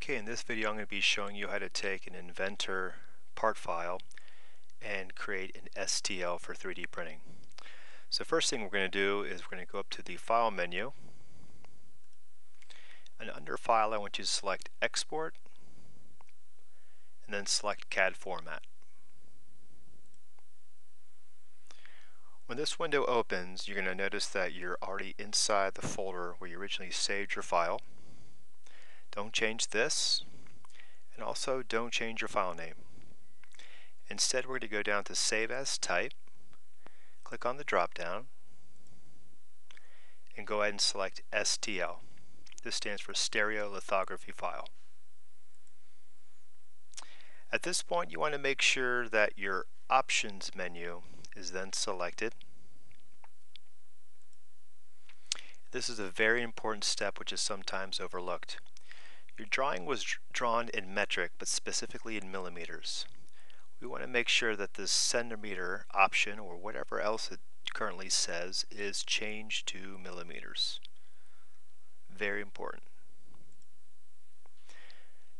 Okay, in this video I'm going to be showing you how to take an Inventor part file and create an STL for 3D printing. So first thing we're going to do is we're going to go up to the File menu, and under File I want you to select Export and then select CAD format. When this window opens, you're going to notice that you're already inside the folder where you originally saved your file. Don't change this, and also don't change your file name. Instead, we're going to go down to Save As Type, click on the drop down, and go ahead and select STL. This stands for Stereolithography File. At this point, you want to make sure that your Options menu is then selected. This is a very important step which is sometimes overlooked. Your drawing was drawn in metric, but specifically in millimeters. We want to make sure that this centimeter option, or whatever else it currently says, is changed to millimeters. Very important.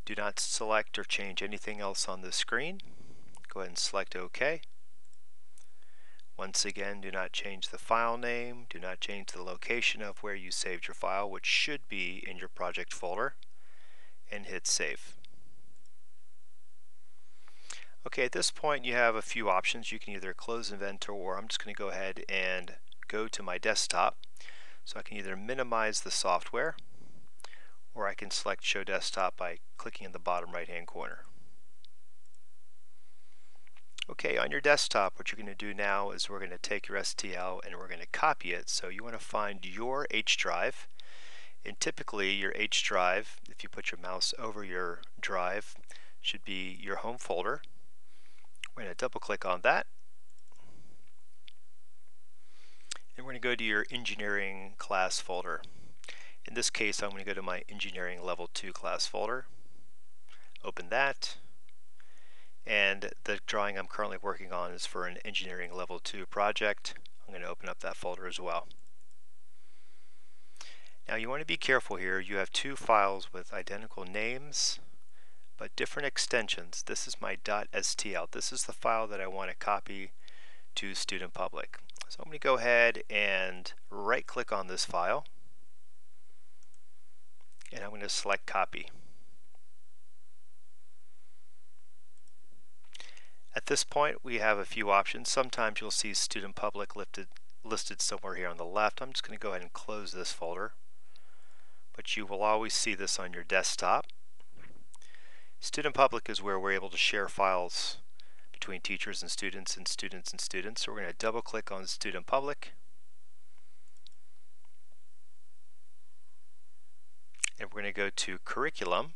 Do not select or change anything else on the screen. Go ahead and select OK. Once again, do not change the file name, do not change the location of where you saved your file, which should be in your project folder, and hit Save. Okay, at this point you have a few options. You can either close Inventor, or I'm just going to go ahead and go to my desktop. So I can either minimize the software, or I can select Show Desktop by clicking in the bottom right hand corner. Okay, on your desktop, what you're going to do now is we're going to take your STL and we're going to copy it. So you want to find your H drive, and typically your H drive, if you put your mouse over your drive, should be your home folder. We're going to double click on that, and we're going to go to your engineering class folder. In this case, I'm going to go to my engineering level 2 class folder, open that, and the drawing I'm currently working on is for an engineering level 2 project. I'm going to open up that folder as well. Now you want to be careful here. You have two files with identical names but different extensions. This is my .stl. This is the file that I want to copy to student public. So I'm going to go ahead and right click on this file, and I'm going to select copy. At this point we have a few options. Sometimes you'll see student public listed somewhere here on the left. I'm just going to go ahead and close this folder, but you will always see this on your desktop. Student public is where we're able to share files between teachers and students and students and students. So we're going to double click on student public, and we're going to go to curriculum,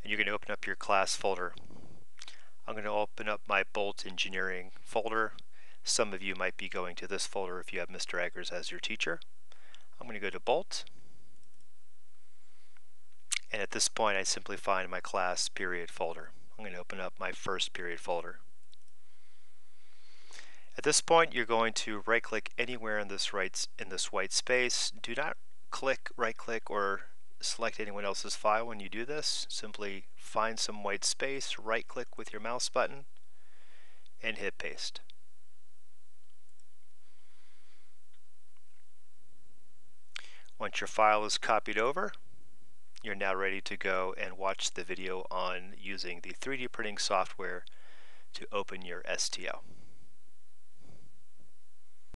and you're going to open up your class folder. I'm going to open up my Bolt Engineering folder. Some of you might be going to this folder if you have Mr. Eggers as your teacher. I'm going to go to Bolt, and at this point I simply find my class period folder. I'm going to open up my first period folder. At this point you're going to right click anywhere in this white space. Do not right click or select anyone else's file when you do this. Simply find some white space, right click with your mouse button, and hit paste. Once your file is copied over, you're now ready to go and watch the video on using the 3D printing software to open your STL.